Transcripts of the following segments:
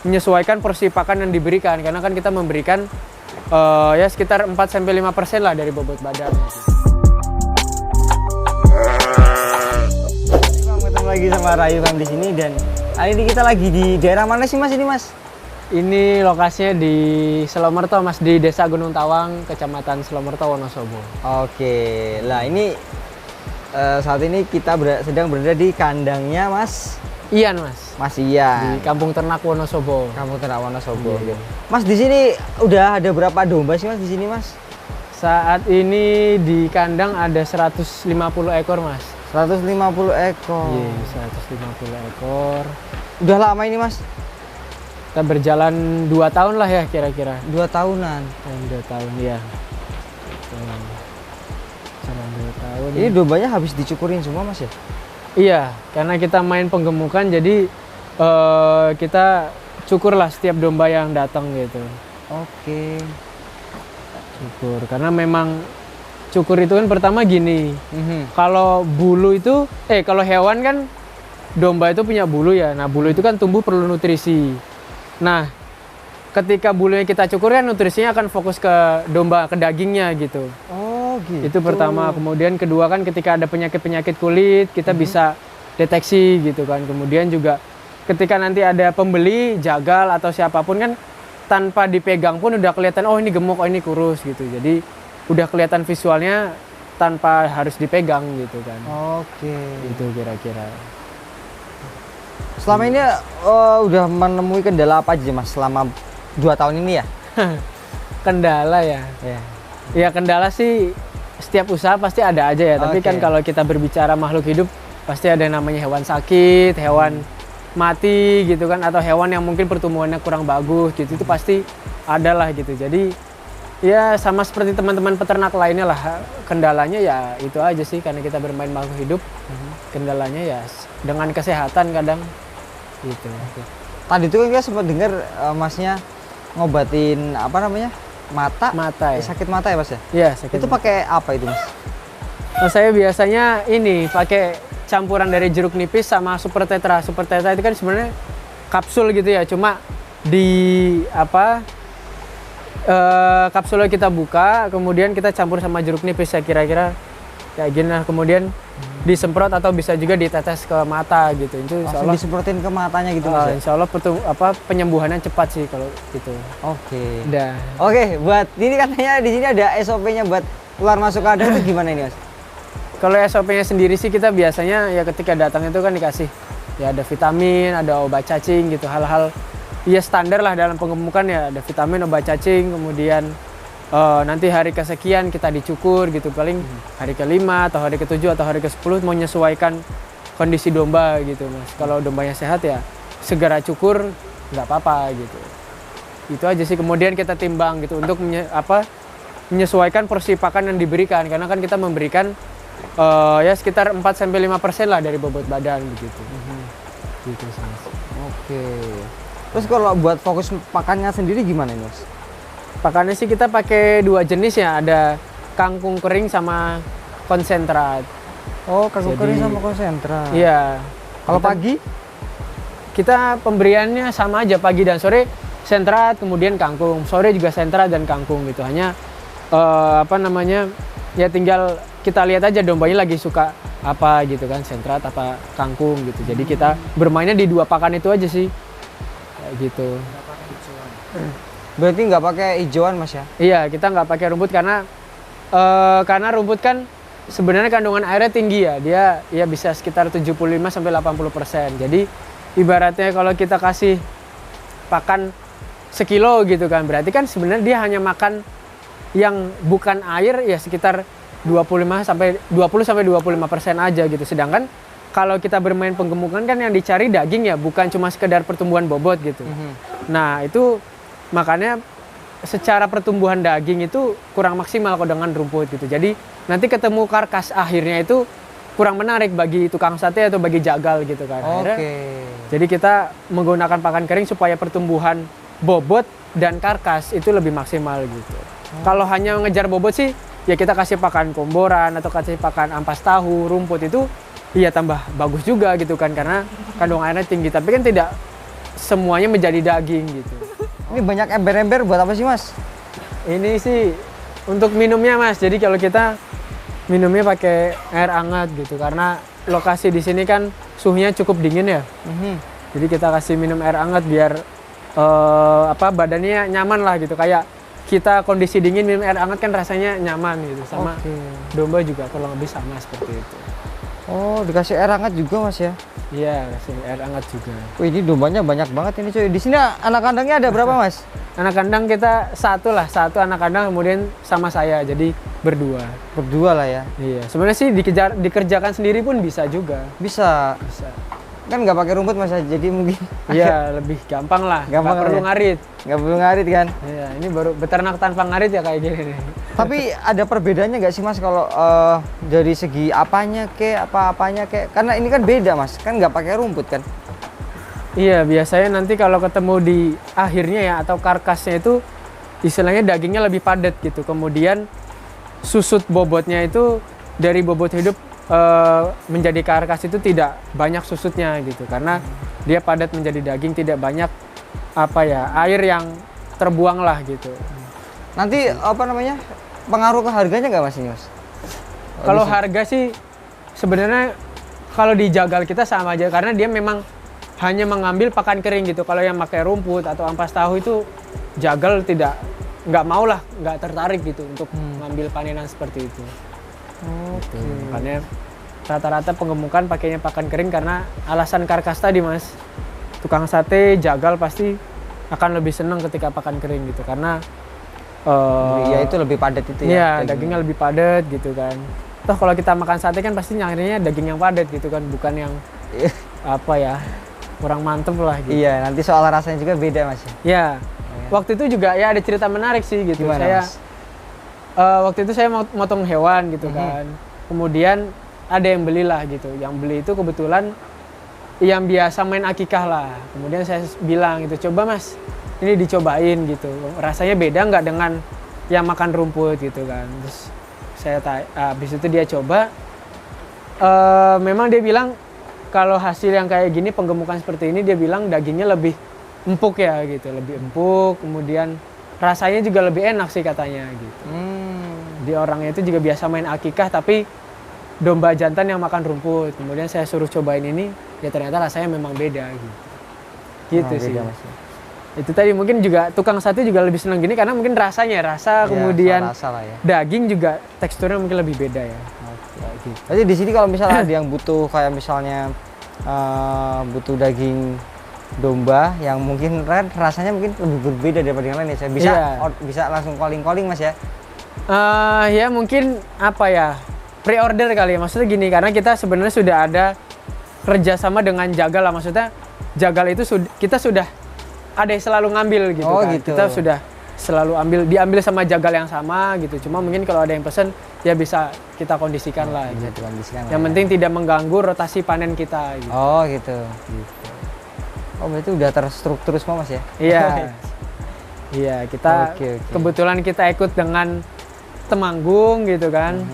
Menyesuaikan porsi pakan yang diberikan, karena kan kita memberikan ya sekitar 4-5% lah dari bobot badan. Ketemu lagi sama Rayu Farm di sini, dan kali ini kita lagi di daerah mana sih Mas ini Mas? Ini lokasinya di Selomerto Mas, di Desa Gunung Tawang, Kecamatan Selomerto, Wonosobo. Oke, lah ini saat ini kita sedang berada di kandangnya Mas Ian Mas. Mas Ian. Di Kampung Ternak Wonosobo. Kampung Ternak Wonosobo. Gitu. Mas, di sini udah ada berapa domba sih Mas di sini Mas? Saat ini di kandang ada 150 ekor Mas. 150 ekor. Iya, 150 ekor. Udah lama ini Mas? Kita berjalan 2 tahun lah ya kira-kira. 2 tahunan. 2 tahun ya. Jalan 2 tahun. Ini dombanya habis dicukurin semua Mas ya? Iya, karena kita main penggemukan, jadi kita cukurlah setiap domba yang datang gitu. Oke. Cukur, karena memang cukur itu kan pertama gini. Kalau bulu itu, kalau hewan kan domba itu punya bulu ya. Nah bulu itu kan tumbuh perlu nutrisi. Nah ketika bulunya kita cukur kan nutrisinya akan fokus ke domba, ke dagingnya gitu. Oh gitu. Itu pertama. Kemudian kedua kan ketika ada penyakit-penyakit kulit kita bisa deteksi gitu kan. Kemudian juga ketika nanti ada pembeli, jagal atau siapapun kan tanpa dipegang pun udah kelihatan, oh ini gemuk, oh ini kurus gitu. Jadi udah kelihatan visualnya tanpa harus dipegang gitu kan. Oke. Itu kira-kira. Selama ini udah menemui kendala apa aja Mas selama 2 tahun ini ya? Kendala ya? Ya kendala sih setiap usaha pasti ada aja ya. Tapi kan kalau kita berbicara makhluk hidup pasti ada yang namanya hewan sakit, hewan mati gitu kan, atau hewan yang mungkin pertumbuhannya kurang bagus gitu, itu pasti ada lah gitu. Jadi ya sama seperti teman-teman peternak lainnya lah, kendalanya ya itu aja sih, karena kita bermain makhluk hidup. Kendalanya ya dengan kesehatan kadang gitu. Tadi itu kan kita sempat dengar Masnya ngobatin apa namanya, mata ya? Sakit mata ya Mas ya? Iya, sakit itu mata. pakai apa itu Mas? Nah, saya biasanya ini pakai campuran dari jeruk nipis sama super tetra. Super tetra itu kan sebenarnya kapsul gitu ya, cuma di kapsulnya kita buka, kemudian kita campur sama jeruk nipis ya, kira-kira kayak gini lah. Kemudian disemprot atau bisa juga ditetes ke mata gitu. Itu insya Allah disemprotin ke matanya gitu Mas ya? Insya Allah penyembuhannya cepat sih kalau gitu. Oke. Udah. Oke, buat ini katanya di sini ada SOP-nya buat keluar masuk kandang itu gimana ini Mas? Kalau SOP-nya sendiri sih kita biasanya ya ketika datang itu kan dikasih ya ada vitamin, ada obat cacing gitu, hal-hal ya standar lah dalam penggemukan ya, ada vitamin, obat cacing, kemudian nanti hari kesekian kita dicukur gitu, paling hari ke-5 atau hari ke-7 atau hari ke-10 mau menyesuaikan kondisi domba gitu Mas. Kalau dombanya sehat ya segera cukur nggak apa-apa gitu. Itu aja sih, kemudian kita timbang gitu untuk menyesuaikan porsi pakan yang diberikan, karena kan kita memberikan ya sekitar 4-5% lah dari bobot badan begitu. Gitu sih Mas. Oke. Terus kalau buat fokus pakannya sendiri gimana nih Mas? Pakannya sih kita pakai 2 jenis ya, ada kangkung kering sama konsentrat. Oh, kangkung kering sama konsentrat. Iya. Kalau pagi? Kita pemberiannya sama aja, pagi dan sore sentrat, kemudian kangkung. Sore juga sentrat dan kangkung gitu. Hanya ya tinggal kita lihat aja dombanya lagi suka apa gitu kan, sentrat apa kangkung gitu. Jadi kita bermainnya di 2 pakan itu aja sih. Kayak gitu. Berarti nggak pakai hijauan Mas ya? Iya, kita nggak pakai rumput karena rumput kan sebenarnya kandungan airnya tinggi ya. Dia ya bisa sekitar 75-80%. Jadi ibaratnya kalau kita kasih pakan sekilo gitu kan, berarti kan sebenarnya dia hanya makan yang bukan air ya sekitar 20-25% aja gitu. Sedangkan kalau kita bermain penggemukan kan yang dicari daging ya, bukan cuma sekedar pertumbuhan bobot gitu. Nah itu makanya secara pertumbuhan daging itu kurang maksimal kalau dengan rumput gitu. Jadi nanti ketemu karkas akhirnya itu kurang menarik bagi tukang sate atau bagi jagal gitu kan. Jadi kita menggunakan pakan kering supaya pertumbuhan bobot dan karkas itu lebih maksimal gitu. Kalau hanya ngejar bobot sih ya kita kasih pakan komboran atau kasih pakan ampas tahu, rumput itu iya tambah bagus juga gitu kan, karena kandungan airnya tinggi. Tapi kan tidak semuanya menjadi daging gitu. Ini banyak ember-ember buat apa sih Mas? Ini sih untuk minumnya Mas. Jadi kalau kita minumnya pakai air hangat gitu karena lokasi di sini kan suhunya cukup dingin ya. Jadi kita kasih minum air hangat biar badannya nyaman lah gitu. Kayak kita kondisi dingin minum air hangat kan rasanya nyaman gitu. Sama domba juga kurang lebih sama seperti itu. Oh, dikasih air hangat juga Mas ya? Iya, kasih air hangat juga. Wih, ini dombanya banyak banget ini cuy. Di sini anak kandangnya ada berapa Mas? Anak kandang kita satu anak kandang kemudian sama saya jadi berdua. Berdua lah ya. Iya, sebenarnya sih dikerjakan sendiri pun bisa juga. Bisa. Kan nggak pakai rumput Mas, jadi mungkin. Iya, lebih gampang lah. Gampang nggak perlu ya? ngarit. Nggak perlu ngarit kan? Iya, ini baru beternak tanpa ngarit ya kayak gini nih. Tapi ada perbedaannya nggak sih Mas kalau dari segi apanya apa-apanya karena ini kan beda Mas, kan nggak pakai rumput kan? Iya, biasanya nanti kalau ketemu di akhirnya ya atau karkasnya itu istilahnya dagingnya lebih padat gitu. Kemudian susut bobotnya itu dari bobot hidup menjadi karkas itu tidak banyak susutnya gitu karena dia padat menjadi daging, tidak banyak air yang terbuang lah gitu. Nanti pengaruh ke harganya nggak Mas ini Mas? Kalau harga sih sebenarnya kalau di jagal kita sama aja karena dia memang hanya mengambil pakan kering gitu. Kalau yang pakai rumput atau ampas tahu itu jagal nggak mau lah, nggak tertarik gitu untuk ngambil panenan seperti itu. Gitu. Makanya rata-rata penggemukan pakainya pakan kering karena alasan karkas tadi Mas. Tukang sate jagal pasti akan lebih senang ketika pakan kering gitu karena ya itu lebih padat itu ya. Iya, dagingnya lebih padat gitu kan. Toh kalau kita makan sate kan pasti nyarinya daging yang padat gitu kan, bukan yang kurang mantep lah gitu. Iya, nanti soal rasanya juga beda Mas. Ya. Waktu itu juga ya ada cerita menarik sih gitu. Gimana, Mas? Waktu itu saya motong hewan gitu kan. Kemudian ada yang belilah gitu. Yang beli itu kebetulan yang biasa main akikah lah. Kemudian saya bilang gitu, coba Mas, ini dicobain gitu. Rasanya beda nggak dengan yang makan rumput gitu kan. Terus habis itu dia coba. Memang dia bilang kalau hasil yang kayak gini penggemukan seperti ini dia bilang dagingnya lebih empuk ya gitu, lebih empuk. Kemudian rasanya juga lebih enak sih katanya gitu. Di orangnya itu juga biasa main akikah tapi domba jantan yang makan rumput. Kemudian saya suruh cobain ini, ya ternyata rasanya memang beda gitu. Gitu sih. Beda, Mas. Itu tadi mungkin juga tukang sate juga lebih senang gini karena mungkin rasanya kemudian rasa lah ya. Daging juga teksturnya mungkin lebih beda ya. Gitu. Jadi di sini kalau misalnya ada yang butuh kayak misalnya butuh daging domba yang mungkin rasanya mungkin lebih berbeda daripada yang lain ya. Saya bisa langsung calling Mas ya. Ya mungkin pre-order kali ya, maksudnya gini karena kita sebenarnya sudah ada kerjasama dengan jagal lah, maksudnya jagal itu kita sudah ada yang selalu ngambil gitu kan. Gitu. Kita sudah selalu diambil sama jagal yang sama gitu, cuma mungkin kalau ada yang pesen ya bisa kita kondisikan lah bisa gitu. dikondisikan Yang penting tidak mengganggu rotasi panen kita gitu. Gitu. Oh berarti udah terstruktur semua Mas ya? Iya. Iya, kita kebetulan kita ikut dengan Temanggung gitu kan.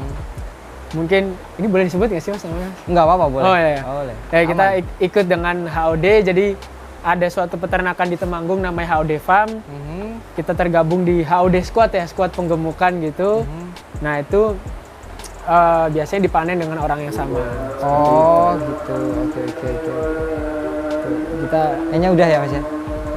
Mungkin ini boleh disebut nggak sih Mas namanya? Nggak apa-apa, boleh. Oh iya. Boleh. Ya, kita ikut dengan HOD, jadi ada suatu peternakan di Temanggung namanya HOD Farm. Kita tergabung di HOD Squad ya, squad penggemukan gitu. Nah itu biasanya dipanen dengan orang yang sama. Oh gitu. Oke. Kita kayaknya udah ya Mas ya?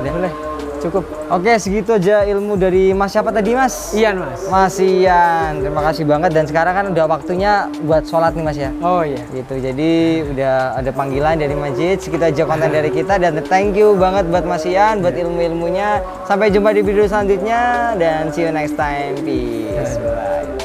Boleh. Cukup. Oke, segitu aja ilmu dari Mas siapa tadi Mas? Ian Mas. Mas Ian, terima kasih banget. Dan sekarang kan udah waktunya buat sholat nih Mas ya? Oh iya. Gitu, jadi udah ada panggilan dari masjid. Segitu aja konten dari kita. Dan thank you banget buat Mas Ian, buat ilmu-ilmunya. Sampai jumpa di video selanjutnya. Dan see you next time. Peace. Bye.